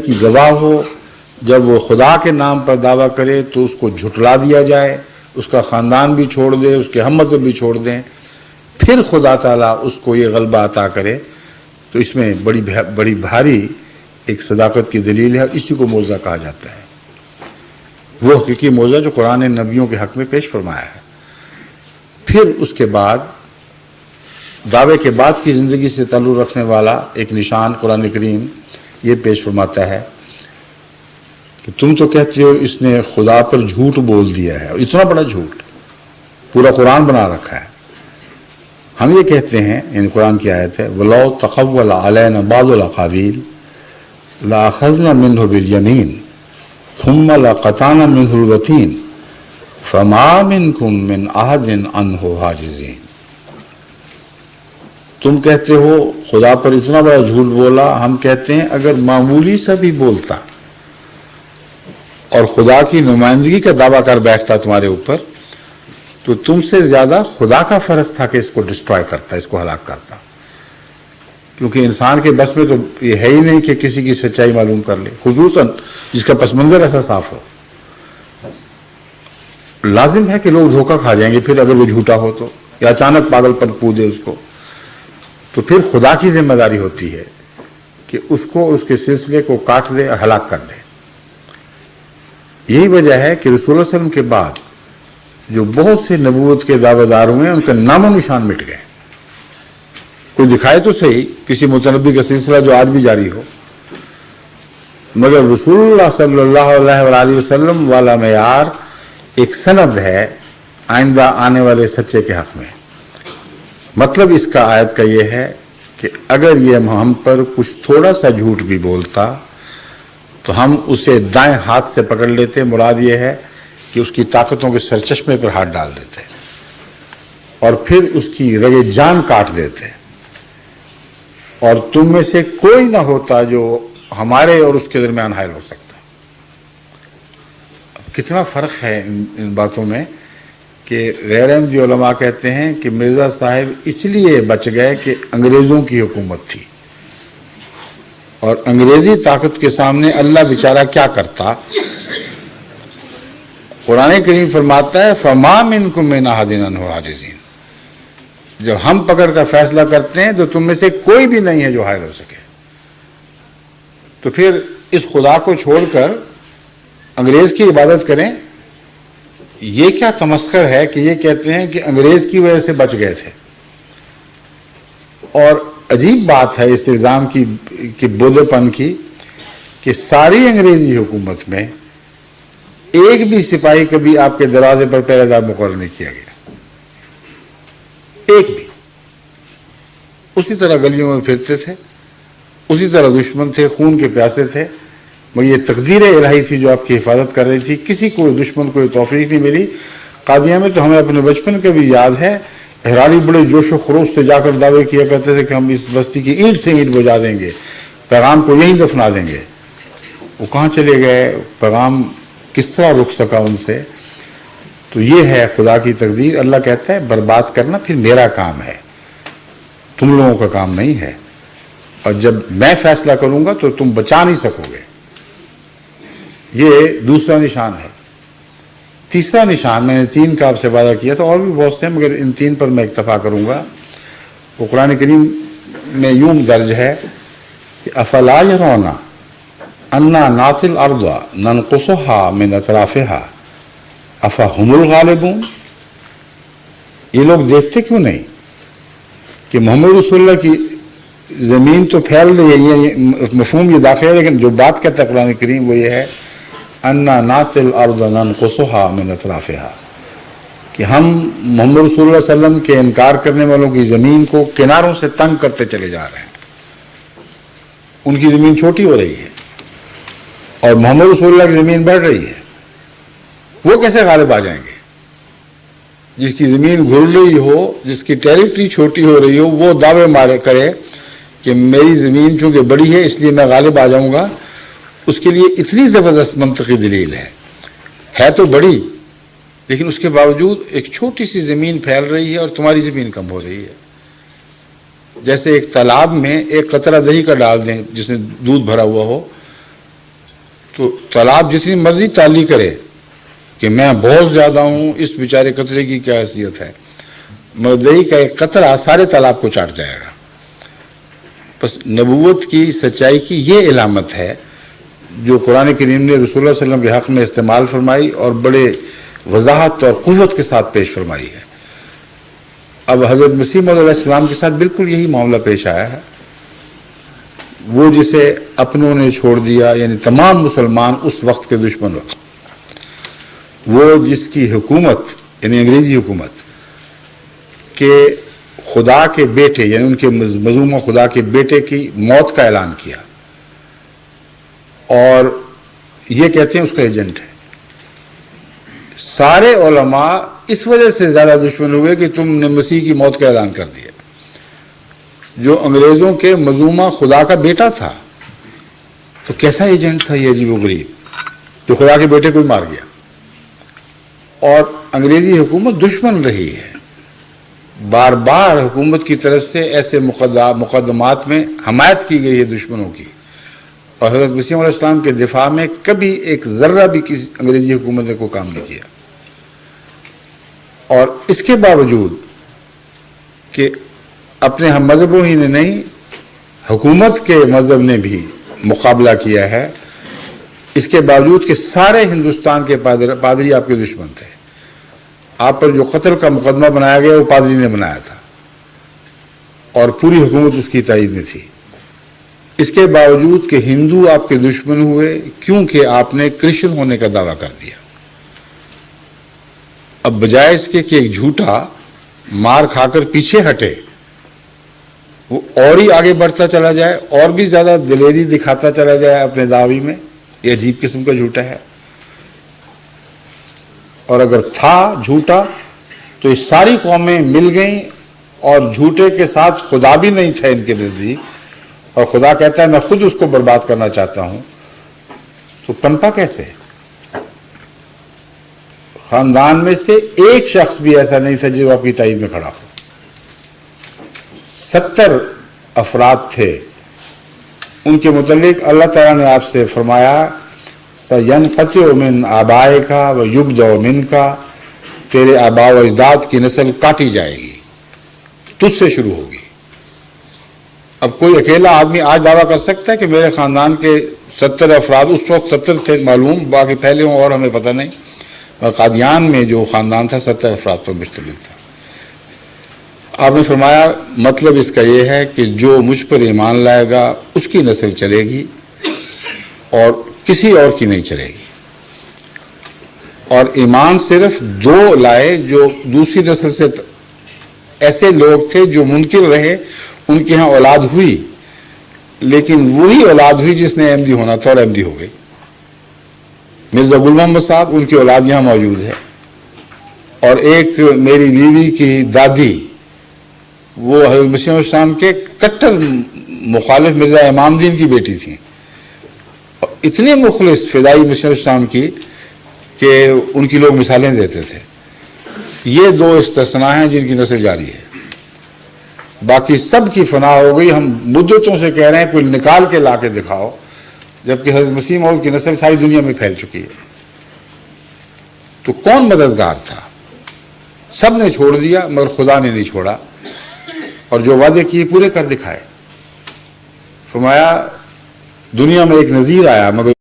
کی گواہ ہو، جب وہ خدا کے نام پر دعویٰ کرے تو اس کو جھٹلا دیا جائے، اس کا خاندان بھی چھوڑ دے، اس کے ہم مذہب بھی چھوڑ دیں، پھر خدا تعالیٰ اس کو یہ غلبہ عطا کرے، تو اس میں بڑی بھاری ایک صداقت کی دلیل ہے، اور اسی کو معجزہ کہا جاتا ہے، وہ حقیقی معجزہ جو قرآن نے نبیوں کے حق میں پیش فرمایا ہے۔ پھر اس کے بعد دعوے کے بعد کی زندگی سے تعلق رکھنے والا ایک نشان قرآن کریم یہ پیش فرماتا ہے کہ تم تو کہتے ہو اس نے خدا پر جھوٹ بول دیا ہے، اور اتنا بڑا جھوٹ، پورا قرآن بنا رکھا ہے۔ ہم یہ کہتے ہیں، یعنی قرآن کی آیت ہے، وَلَوْ تَقَوَّلَ عَلَيْنَا بَعْضُ الْأَقَاوِيلِ لَأَخَذْنَا مِنْهُ بِالْيَمِينِ ثُمَّ لَقَطَعْنَا مِنْهُ الْوَتِينَ فَمَا مِنْكُمْ مِنْ أَحَدٍ عَنْهُ حَاجِزِينَ۔ تم کہتے ہو خدا پر اتنا بڑا جھوٹ بولا، ہم کہتے ہیں اگر معمولی سا بھی بولتا اور خدا کی نمائندگی کا دعویٰ کر بیٹھتا تمہارے اوپر، تو تم سے زیادہ خدا کا فرض تھا کہ اس کو ڈسٹرائے کرتا، اس کو ہلاک کرتا، کیونکہ انسان کے بس میں تو یہ ہے ہی نہیں کہ کسی کی سچائی معلوم کر لے، خصوصاً جس کا پس منظر ایسا صاف ہو۔ لازم ہے کہ لوگ دھوکہ کھا جائیں گے پھر اگر وہ جھوٹا ہو تو، یا اچانک پاگل پن پودے اس کو، تو پھر خدا کی ذمہ داری ہوتی ہے کہ اس کو اور اس کے سلسلے کو کاٹ دے اور ہلاک کر دے۔ یہی وجہ ہے کہ رسول اللہ علیہ وسلم کے بعد جو بہت سے نبوت کے دعوے دار ہوئے ہیں ان کا نام و نشان مٹ گئے۔ کوئی دکھائے تو صحیح کسی متنبی کا سلسلہ جو آج بھی جاری ہو، مگر رسول اللہ صلی اللہ علیہ وآلہ وسلم والا معیار ایک سند ہے آئندہ آنے والے سچے کے حق میں۔ مطلب اس کا آیت کا یہ ہے کہ اگر یہ ہم پر کچھ تھوڑا سا جھوٹ بھی بولتا تو ہم اسے دائیں ہاتھ سے پکڑ لیتے، مراد یہ ہے کہ اس کی طاقتوں کے سرچشمے پر ہاتھ ڈال دیتے اور پھر اس کی رگِ جان کاٹ دیتے، اور تم میں سے کوئی نہ ہوتا جو ہمارے اور اس کے درمیان حائل ہو سکتا۔ کتنا فرق ہے ان باتوں میں کہ غیر احمدی علماء کہتے ہیں کہ مرزا صاحب اس لیے بچ گئے کہ انگریزوں کی حکومت تھی، اور انگریزی طاقت کے سامنے اللہ بیچارہ کیا کرتا۔ قرآن کریم فرماتا ہے فَمَا مِنْكُمْ مِنْ أَحَدٍ عَنْهُ حَاجِزِينَ، جب ہم پکڑ کا فیصلہ کرتے ہیں تو تم میں سے کوئی بھی نہیں ہے جو حائل ہو سکے۔ تو پھر اس خدا کو چھوڑ کر انگریز کی عبادت کریں، یہ کیا تمسخر ہے کہ یہ کہتے ہیں کہ انگریز کی وجہ سے بچ گئے تھے۔ اور عجیب بات ہے اس الزام کی بودے پن کی کہ ساری انگریزی حکومت میں ایک بھی سپاہی کبھی آپ کے دروازے پر پہرے دار مقرر نہیں کیا گیا، ایک بھی۔ اسی طرح گلیوں میں پھرتے تھے، اسی طرح دشمن تھے، خون کے پیاسے تھے، مگر یہ تقدیر الہی تھی جو آپ کی حفاظت کر رہی تھی۔ کسی کو دشمن کو یہ توفیق نہیں ملی۔ قادیہ میں تو ہمیں اپنے بچپن کا بھی یاد ہے، احراری بڑے جوش و خروش سے جا کر دعوے کیا کرتے تھے کہ ہم اس بستی کی اینٹ سے اینٹ بجا دیں گے، پیغام کو یہیں دفنا دیں گے۔ وہ کہاں چلے گئے، پیغام کس طرح رک سکا ان سے؟ تو یہ ہے خدا کی تقدیر۔ اللہ کہتا ہے برباد کرنا پھر میرا کام ہے، تم لوگوں کا کام نہیں ہے، اور جب میں فیصلہ کروں گا تو تم بچا نہیں سکو گے۔ یہ دوسرا نشان ہے۔ تیسرا نشان، میں نے 3 کا آپ سے وعدہ کیا تھا، اور بھی بہت سے ہیں مگر ان 3 پر میں اکتفا کروں گا۔ وہ قرآن کریم میں یوں درج ہے کہ افلا یرون انا ناتی الارض ننقصها من اطرافها افهم الغالبون۔ یہ لوگ دیکھتے کیوں نہیں کہ محمد رسول اللہ کی زمین تو پھیل رہی ہے، یہ مفہوم یہ داخل ہے، لیکن جو بات کہتا ہے قرآن کریم وہ یہ ہے انا ناتی الارض ننقصها من اطرافها، کہ ہم محمد رسول اللہ صلی اللہ علیہ وسلم کے انکار کرنے والوں کی زمین کو کناروں سے تنگ کرتے چلے جا رہے ہیں۔ ان کی زمین چھوٹی ہو رہی ہے اور محمد رسول اللہ کی زمین بڑھ رہی ہے، وہ کیسے غالب آ جائیں گے؟ جس کی زمین گھر رہی ہو، جس کی ٹیریٹری چھوٹی ہو رہی ہو، وہ دعوے مارے کرے کہ میری زمین چونکہ بڑی ہے اس لیے میں غالب آ جاؤں گا، اس کے لیے اتنی زبردست منطقی دلیل ہے تو بڑی، لیکن اس کے باوجود ایک چھوٹی سی زمین پھیل رہی ہے اور تمہاری زمین کم ہو رہی ہے۔ جیسے ایک تالاب میں ایک قطرہ دہی کا ڈال دیں جس میں دودھ بھرا ہوا ہو، تو طلاب جتنی مرضی تعلی کرے کہ میں بہت زیادہ ہوں، اس بیچارے قطرے کی کیا حیثیت ہے، مدعی کا ایک قطرہ سارے طلاب کو چاٹ جائے گا۔ بس نبوت کی سچائی کی یہ علامت ہے جو قرآن کریم نے رسول اللہ صلی اللہ علیہ وسلم کے حق میں استعمال فرمائی اور بڑے وضاحت اور قوت کے ساتھ پیش فرمائی ہے۔ اب حضرت مسیح موعود علیہ السلام کے ساتھ بالکل یہی معاملہ پیش آیا ہے۔ وہ جسے اپنوں نے چھوڑ دیا، یعنی تمام مسلمان اس وقت کے دشمن ہو، وہ جس کی حکومت یعنی انگریزی حکومت کہ خدا کے بیٹے یعنی ان کے مظلوم خدا کے بیٹے کی موت کا اعلان کیا، اور یہ کہتے ہیں اس کا ایجنٹ ہے۔ سارے علماء اس وجہ سے زیادہ دشمن ہوئے کہ تم نے مسیح کی موت کا اعلان کر دیا، جو انگریزوں کے مظلوم خدا کا بیٹا تھا۔ تو کیسا ایجنٹ تھا یہ عجیب و غریب جو خدا کے بیٹے کو مار گیا؟ اور انگریزی حکومت دشمن رہی ہے، بار بار حکومت کی طرف سے ایسے مقدمات میں حمایت کی گئی ہے دشمنوں کی، اور حضرت مسیح علیہ السلام کے دفاع میں کبھی ایک ذرہ بھی کسی انگریزی حکومت نے کوئی کام نہیں کیا۔ اور اس کے باوجود کہ اپنے ہم مذہبوں ہی نے نہیں، حکومت کے مذہب نے بھی مقابلہ کیا ہے، اس کے باوجود کہ سارے ہندوستان کے پادری آپ کے دشمن تھے۔ آپ پر جو قتل کا مقدمہ بنایا گیا وہ پادری نے بنایا تھا، اور پوری حکومت اس کی تائید میں تھی۔ اس کے باوجود کہ ہندو آپ کے دشمن ہوئے کیونکہ آپ نے کرسچن ہونے کا دعویٰ کر دیا۔ اب بجائے اس کے کہ ایک جھوٹا مار کھا کر پیچھے ہٹے، وہ اور ہی آگے بڑھتا چلا جائے، اور بھی زیادہ دلیری دکھاتا چلا جائے اپنے دعوی میں، یہ عجیب قسم کا جھوٹا ہے۔ اور اگر تھا جھوٹا تو یہ ساری قومیں مل گئیں، اور جھوٹے کے ساتھ خدا بھی نہیں تھا ان کے نزدیک، اور خدا کہتا ہے میں خود اس کو برباد کرنا چاہتا ہوں، تو پنپا کیسے؟ خاندان میں سے ایک شخص بھی ایسا نہیں تھا جو آپ کی تائید میں کھڑا ہو۔ 70 افراد تھے، ان کے متعلق اللہ تعالیٰ نے آپ سے فرمایا سَيَنْقَطِعُ مِنْ آبَائِكَ وَيُبْدَأُ مِنْكَ، تیرے آباء و اجداد کی نسل کاٹی جائے گی، تجھ سے شروع ہوگی۔ اب کوئی اکیلا آدمی آج دعویٰ کر سکتا ہے کہ میرے خاندان کے 70 افراد، اس وقت 70 تھے معلوم، باقی پہلے ہوں اور ہمیں پتہ نہیں، قادیان میں جو خاندان تھا 70 افراد پر مشتمل تھا۔ آپ نے فرمایا مطلب اس کا یہ ہے کہ جو مجھ پر ایمان لائے گا اس کی نسل چلے گی اور کسی اور کی نہیں چلے گی۔ اور ایمان صرف 2 لائے جو دوسری نسل سے، ایسے لوگ تھے جو منکر رہے، ان کے ہاں اولاد ہوئی، لیکن وہی اولاد ہوئی جس نے احمدی ہونا تھا اور احمدی ہو گئی۔ مرزا غل محمد صاحب، ان کی اولاد یہاں موجود ہے، اور ایک میری بیوی کی دادی، وہ حضرت مسیح علیہ السلام کے کٹر مخالف مرزا امام الدین کی بیٹی تھیں، اور اتنے مخلص فدائی مسیح علیہ السلام کی کہ ان کی لوگ مثالیں دیتے تھے۔ یہ 2 استثناء ہیں جن کی نسل جاری ہے، باقی سب کی فنا ہو گئی۔ ہم مدتوں سے کہہ رہے ہیں کوئی نکال کے لا کے دکھاؤ، جبکہ حضرت مسیح موعود کی نسل ساری دنیا میں پھیل چکی ہے۔ تو کون مددگار تھا؟ سب نے چھوڑ دیا مگر خدا نے نہیں چھوڑا، اور جو وعدے کیے پورے کر دکھائے۔ فرمایا دنیا میں ایک نذیر آیا مگر